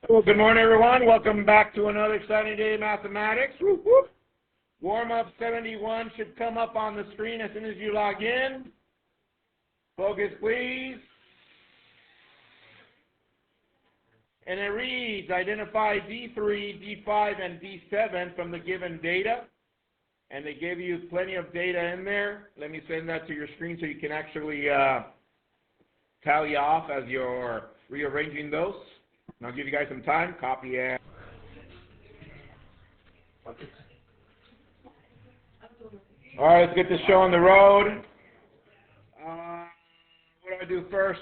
Well, good morning, everyone. Welcome back to another exciting day of mathematics. Whoop, whoop. Warm-up 71 should come up on the screen as soon as you log in. Focus, please. And it reads, identify D3, D5, and D7 from the given data. And they give you plenty of data in there. Let me send that to your screen so you can actually tally off as you're rearranging those. And I'll give you guys some time. Copy and. All right, let's get this show on the road. What do I do first?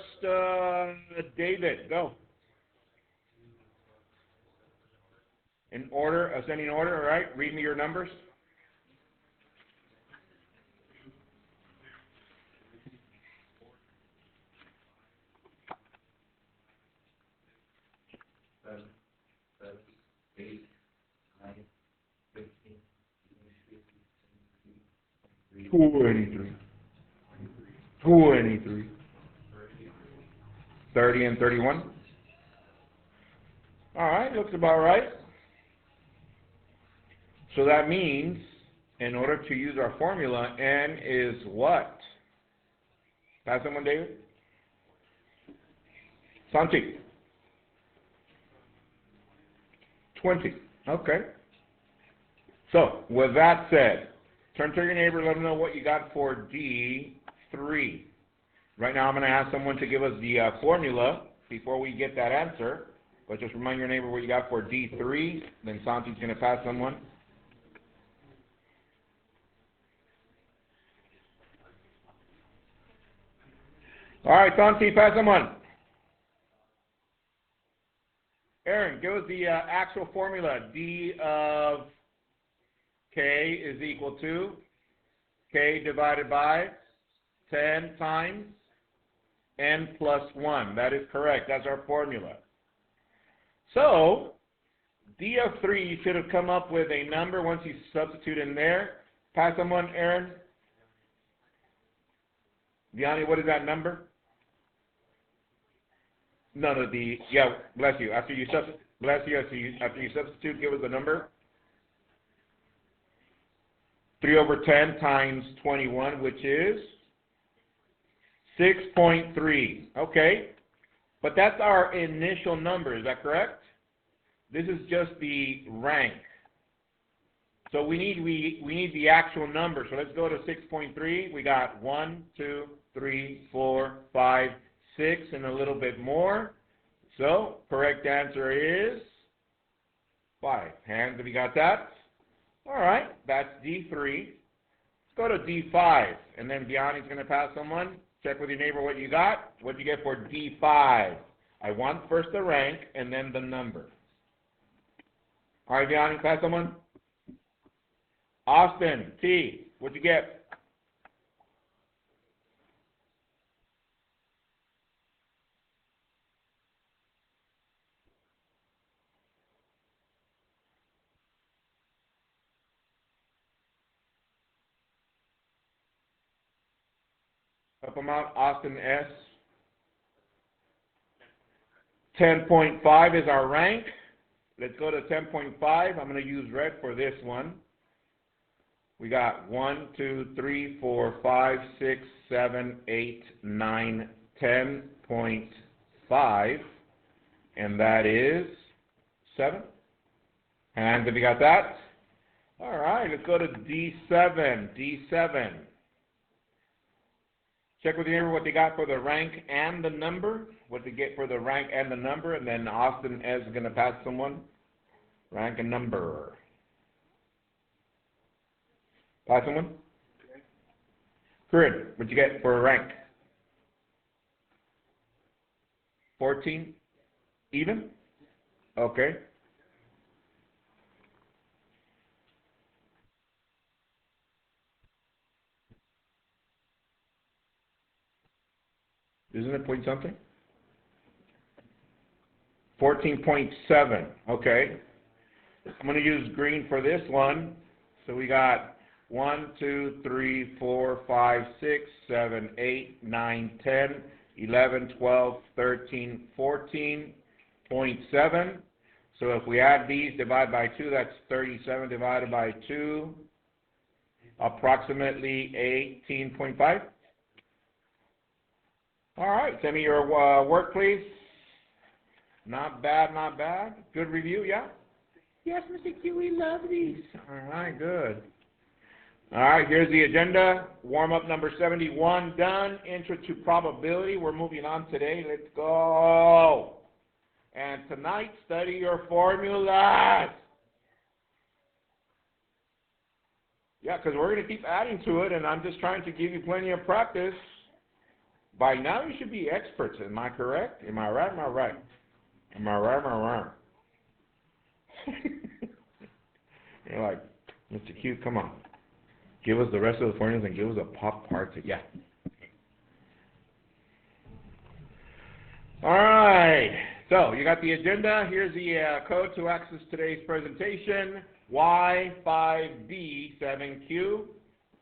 David, go. In order, ascending order, all right? Read me your numbers. Seven, 8, 9, 15, 23, 23, 30 and 31. All right, looks about right. So that means, in order to use our formula, n is what? Pass someone, David? Santi. 20. Okay. So, with that said, turn to your neighbor, let them know what you got for D3. Right now, I'm going to ask someone to give us the formula before we get that answer. But just remind your neighbor what you got for D3. Then Santi's going to pass someone. All right, Santi, pass someone. Aaron, give us the actual formula. D of K is equal to K divided by 10 times N plus 1. That is correct. That's our formula. So, D of 3, you should have come up with a number once you substitute in there. Pass someone, Aaron. Vianney, what is that number? No, yeah, bless you. After you substitute, give us the number. 3 over 10 times 21, which is 6.3. Okay, but that's our initial number. Is that correct? This is just the rank. So we need the actual number. So let's go to 6.3. We got 1, 2, 3, 4, 5, 6, and a little bit more. So correct answer is 5. Hands, have you got that? All right, that's D3. Let's go to D5, and then Vianney's going to pass someone. Check with your neighbor what you got. What did you get for D5? I want first the rank and then the number. All right, Vianney, pass someone. Austin, T, what'd you get? Help them out, Austin S. 10.5 is our rank. Let's go to 10.5. I'm going to use red for this one. We got 1, 2, 3, 4, 5, 6, 7, 8, 9, 10.5. And that is 7. Hands, have you got that? All right, let's go to D7. D7. Check with your neighbor what they got for the rank and the number. What they get for the rank and the number. And then Austin S. is going to pass someone. Rank and number. Pass someone. Corinne, what'd you get for a rank? 14? Even? Okay. Isn't it point something? 14.7. Okay. I'm going to use green for this one. So we got 1, 2, 3, 4, 5, 6, 7, 8, 9, 10, 11, 12, 13, 14.7. So if we add these, divide by 2, that's 37 divided by 2, approximately 18.5. All right, send me your work, please. Not bad, not bad. Good review, yeah? Yes, Mr. Q, we love these. All right, good. All right, here's the agenda. Warm-up number 71 done. Intro to probability. We're moving on today. Let's go. And tonight, study your formulas. Yeah, because we're going to keep adding to it, and I'm just trying to give you plenty of practice. By now, you should be experts. Am I correct? Am I right? Am I right? Am I right? Am I right? You're like, Mr. Q, come on. Give us the rest of the formulas and give us a pop part. Yeah. All right. So you got the agenda. Here's the code to access today's presentation. Y5B7Q.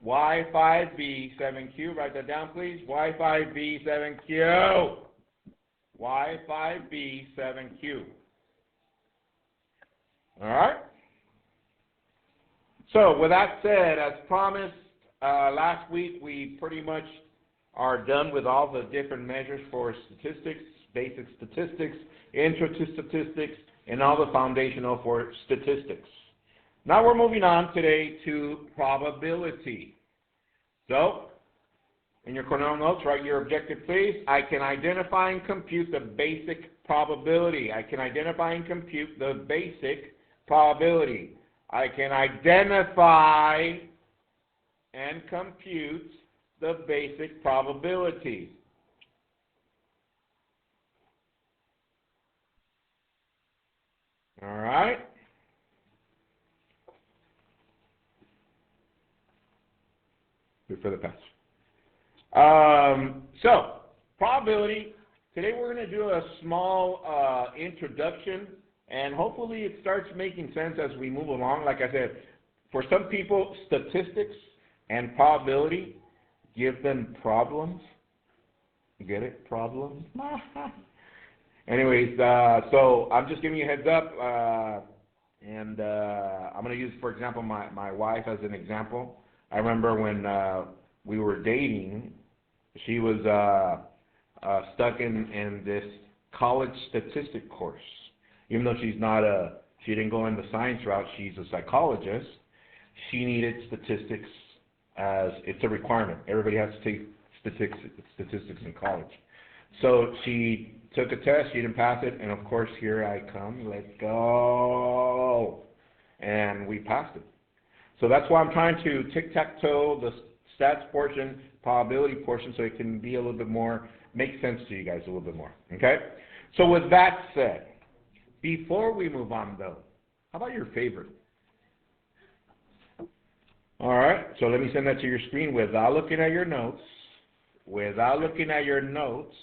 Y5B7Q. Write that down, please. Y5B7Q. Y5B7Q. All right. So with that said, as promised last week, we pretty much are done with all the different measures for statistics, basic statistics, intro to statistics, and all the foundational for statistics. Now we're moving on today to probability. So, in your Cornell notes, write your objective, please. I can identify and compute the basic probability. I can identify and compute the basic probability. I can identify and compute the basic probability. All right? Good for the pass. So, probability. Today we're going to do a small introduction, and hopefully it starts making sense as we move along. Like I said, for some people, statistics and probability give them problems. You get it? Problems? Anyways, so I'm just giving you a heads up, and I'm going to use, for example, my wife as an example. I remember when we were dating, she was stuck in this college statistic course. Even though she didn't go in the science route, she's a psychologist. She needed statistics as it's a requirement. Everybody has to take statistics in college. So she took a test, she didn't pass it, and of course here I come, let's go. And we passed it. So that's why I'm trying to tic-tac-toe the stats portion, probability portion, so it can be a little bit more, make sense to you guys a little bit more, okay? So with that said, before we move on though, how about your favorite? All right, so let me send that to your screen without looking at your notes. Without looking at your notes,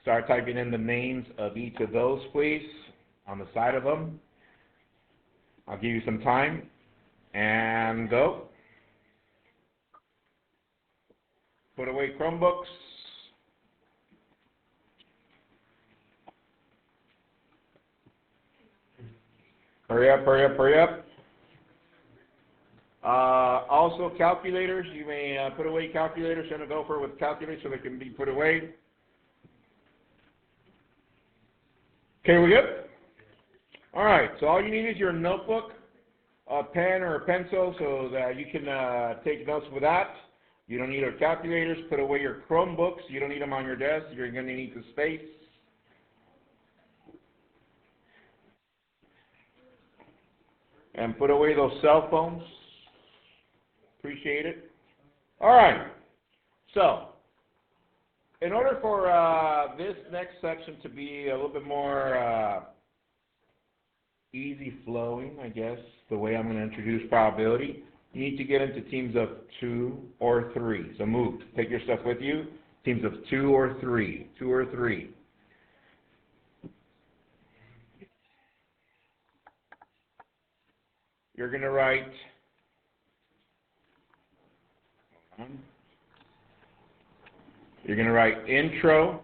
start typing in the names of each of those, please, on the side of them. I'll give you some time. And go. Put away Chromebooks. Hurry up, hurry up, hurry up. Also, calculators. You may put away calculators. Send a gopher with calculators so they can be put away. Okay, we good? All right, so all you need is your notebook, a pen or a pencil so that you can take notes with that. You don't need your calculators. Put away your Chromebooks. You don't need them on your desk. You're going to need the space. And put away those cell phones. Appreciate it. All right. So, in order for this next section to be a little bit more easy flowing, I guess, the way I'm going to introduce probability, you need to get into teams of 2 or 3. So move. Take your stuff with you. Teams of 2 or 3. 2 or 3. You're going to write intro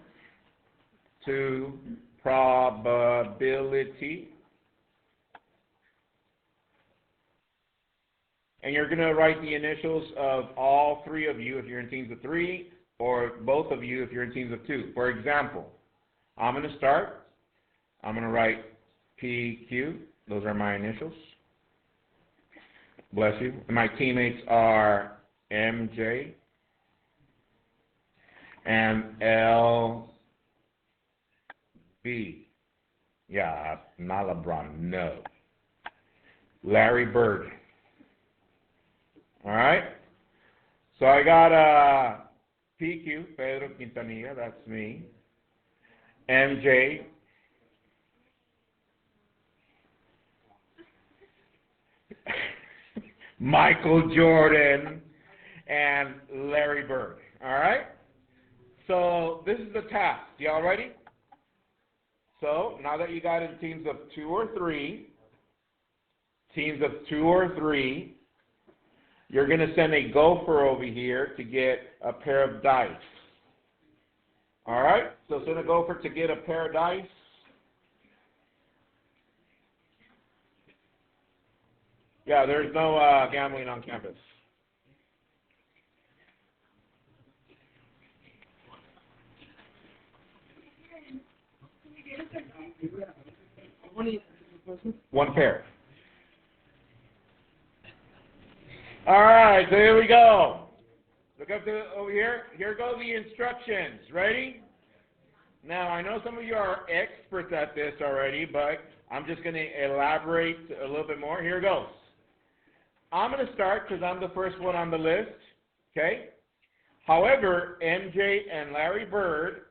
to probability. and you're going to write the initials of all three of you if you're in teams of three, or both of you if you're in teams of two. For example, I'm going to start. I'm going to write PQ. Those are my initials. Bless you. And my teammates are MJ and LB. Yeah, not LeBron, no. Larry Bird. All right? So I got PQ, Pedro Quintanilla, that's me. MJ. Michael Jordan and Larry Bird. All right? So this is the task. Y'all ready? So now that you got in teams of two or three, you're going to send a gopher over here to get a pair of dice. All right? So send a gopher to get a pair of dice. Yeah, there's no gambling on campus. One pair. All right, so here we go. Look up over here. Here go the instructions. Ready? Now, I know some of you are experts at this already, but I'm just going to elaborate a little bit more. Here goes. I'm going to start because I'm the first one on the list, okay? However, MJ and Larry Bird,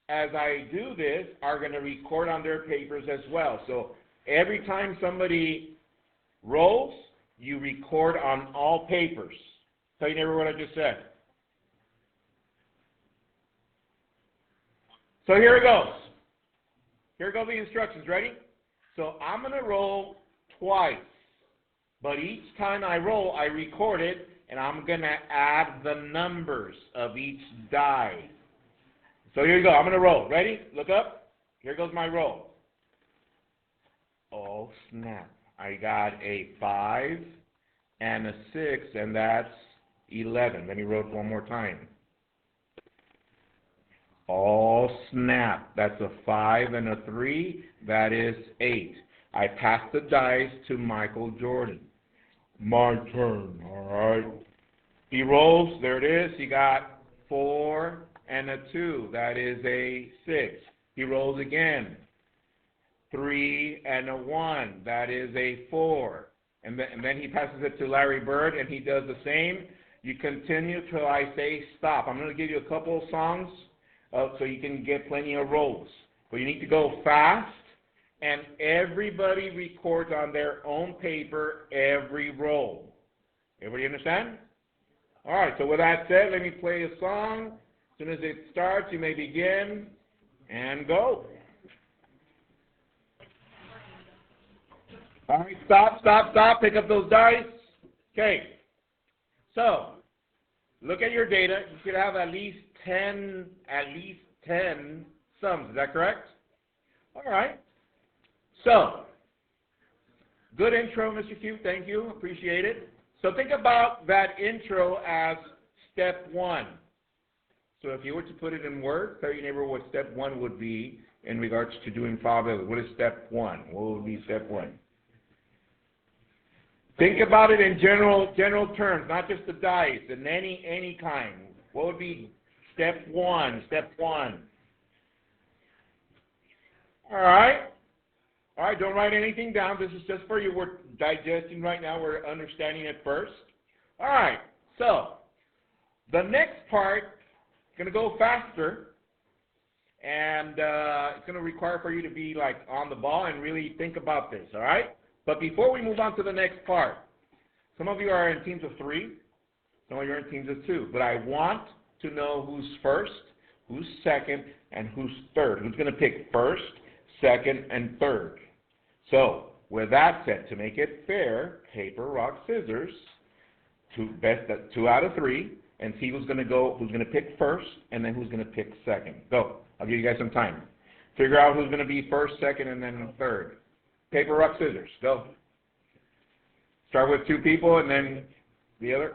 as I do this, are going to record on their papers as well. So every time somebody rolls, you record on all papers. Tell you never what I just said. So here it goes. Here go the instructions. Ready? So I'm going to roll twice. But each time I roll, I record it, and I'm going to add the numbers of each die. So here you go. I'm going to roll. Ready? Look up. Here goes my roll. Oh, snap. I got a 5 and a 6, and that's 11. Let me roll it one more time. Oh, snap. That's a 5 and a 3. That is 8. I pass the dice to Michael Jordan. My turn, all right. He rolls. There it is. He got 4 and a 2. That is a 6. He rolls again. 3 and a 1. That is a 4. And then he passes it to Larry Bird, and he does the same. You continue till I say stop. I'm going to give you a couple of songs so you can get plenty of rolls. But you need to go fast, and everybody records on their own paper every roll. Everybody understand? All right, so with that said, let me play a song. As soon as it starts, you may begin and go. All right, stop. Pick up those dice. Okay. So, look at your data. You should have at least 10 sums. Is that correct? All right. So, good intro, Mr. Q. Thank you. Appreciate it. So think about that intro as step 1. So if you were to put it in words, tell your neighbor what step 1 would be in regards to doing probability. What is step 1? What would be step 1? Think about it in general terms, not just the dice, in any kind. What would be step 1? Step 1. All right. All right, don't write anything down. This is just for you. We're digesting right now. We're understanding it first. All right, so the next part is going to go faster, and it's going to require for you to be like on the ball and really think about this, all right? But before we move on to the next part, some of you are in teams of 3, some of you are in teams of 2, but I want to know who's first, who's second, and who's third. Who's going to pick first, second, and third? So, with that said, to make it fair, paper, rock, scissors, 2 out of 3, and see who's going to pick first, and then who's going to pick second. Go. I'll give you guys some time. Figure out who's going to be first, second, and then third. Paper, rock, scissors. Go. Start with 2 people, and then The other?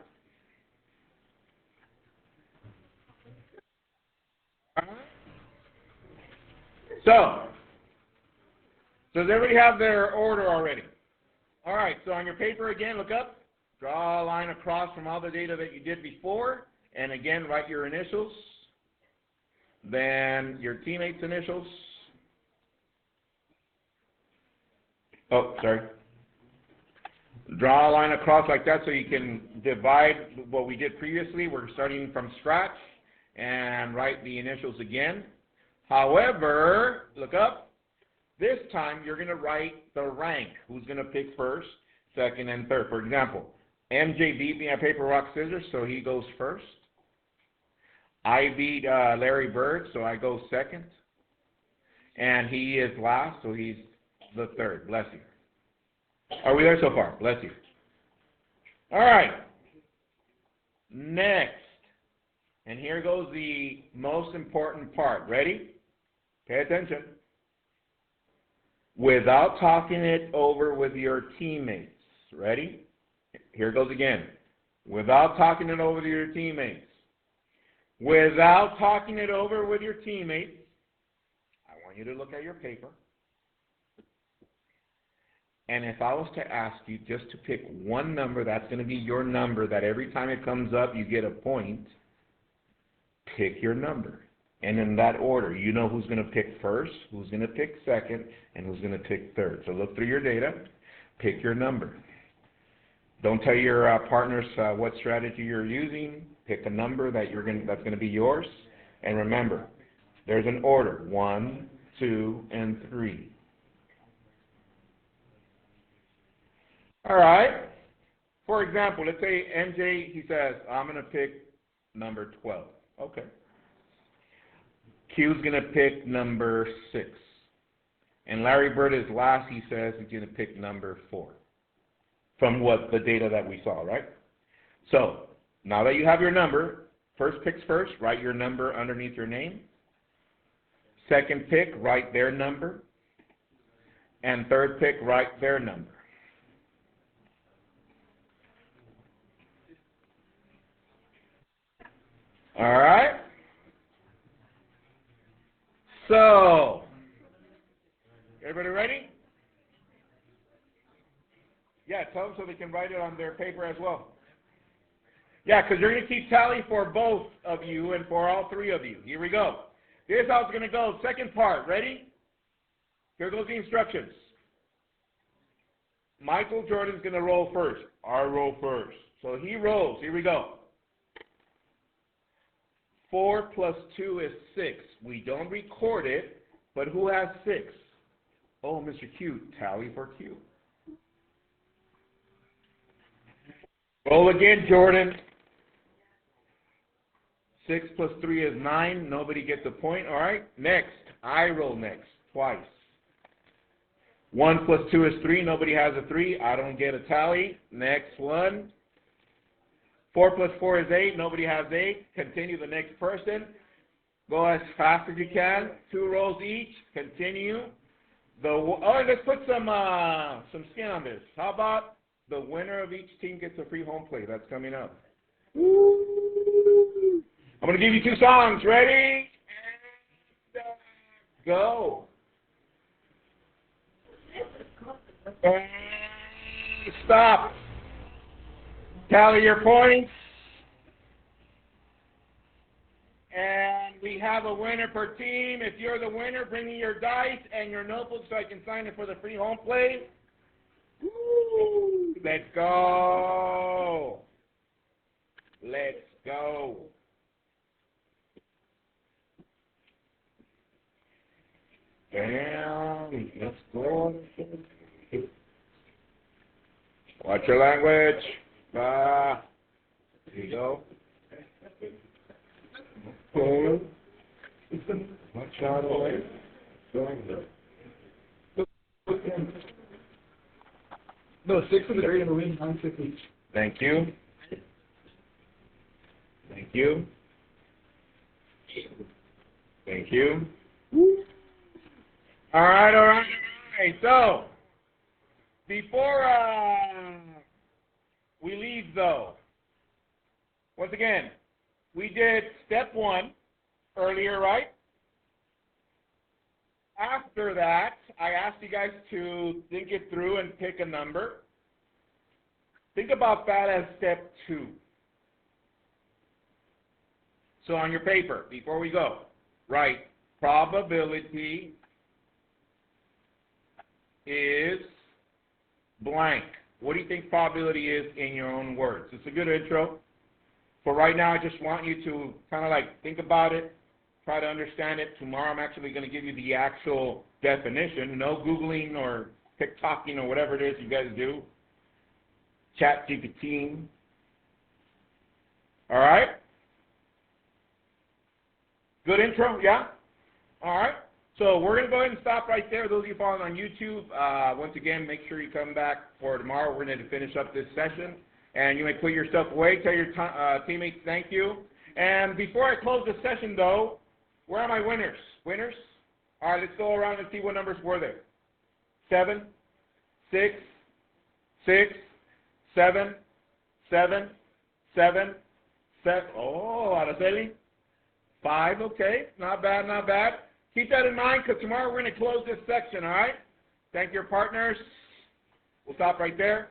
So, does everybody have their order already? All right, so on your paper again, look up, draw a line across from all the data that you did before, and again, write your initials, then your teammates' initials. Oh, sorry. Draw a line across like that so you can divide what we did previously. We're starting from scratch, and write the initials again. However, look up. This time, you're going to write the rank. Who's going to pick first, second, and third? For example, MJ beat me at paper, rock, scissors, so he goes first. I beat Larry Bird, so I go second. And he is last, so he's the third. Bless you. Are we there so far? Bless you. All right. Next. And here goes the most important part. Ready? Pay attention. Without talking it over with your teammates. Ready? Here goes again. Without talking it over with your teammates. Without talking it over with your teammates, I want you to look at your paper. And if I was to ask you just to pick one number, that's going to be your number, that every time it comes up you get a point, pick your number. And in that order, you know who's going to pick first, who's going to pick second, and who's going to pick third. So look through your data, pick your number. Don't tell your partners what strategy you're using. Pick a number that's going to be yours. And remember, there's an order, 1, 2, and 3. All right. For example, let's say MJ, he says, I'm going to pick number 12. Okay. Q's going to pick number 6. And Larry Bird is last. He says he's going to pick number 4. From what the data that we saw, right? So, now that you have your number, first picks first, write your number underneath your name. Second pick, write their number. And third pick, write their number. All right? So, everybody ready? Yeah, tell them so they can write it on their paper as well. Yeah, because you're going to keep tally for both of you and for all three of you. Here we go. Here's how it's going to go. Second part. Ready? Here goes the instructions. Michael Jordan's going to roll first. I roll first. So he rolls. Here we go. 4 plus 2 is 6. We don't record it, but who has 6? Oh, Mr. Q. Tally for Q. Roll again, Jordan. 6 plus 3 is 9. Nobody gets a point. All right. Next. I roll next. Twice. 1 plus 2 is 3. Nobody has a 3. I don't get a tally. Next one. 4 plus 4 is 8. Nobody has 8. Continue the next person. Go as fast as you can. 2 rolls each. Continue. Let's put some skin on this. How about the winner of each team gets a free home plate? That's coming up. Woo. I'm going to give you 2 songs. Ready? And go. And stop. Tally your points. And we have a winner per team. If you're the winner, bring me your dice and your notebook so I can sign it for the free home plate. Woo. Let's go. Let's go. Damn. Let's go. Watch your language. There you go. Watch out away. No, 6 for the grade and the win, 9 6 each. Thank you. Thank you. Thank you. All right, all right, all right. So, before we leave, though, Once again, we did step 1 earlier, right? After that, I asked you guys to think it through and pick a number. Think about that as step 2. So on your paper, before we go, write probability is blank. What do you think probability is in your own words? It's a good intro. For right now, I just want you to kind of like think about it, try to understand it. Tomorrow, I'm actually going to give you the actual definition. No Googling or TikToking or whatever it is you guys do. ChatGPT. All right? Good intro, yeah? All right. So we're going to go ahead and stop right there. Those of you following on YouTube, once again, make sure you come back for tomorrow. We're going to finish up this session. And you may put your stuff away. Tell your teammates thank you. And before I close the session, though, where are my winners? Winners? All right, let's go around and see what numbers were there. 7, 6, 6, 7, 7, 7, 7. Oh, Araceli. 5, okay. Not bad, not bad. Keep that in mind because tomorrow we're going to close this section, all right? Thank your partners. We'll stop right there.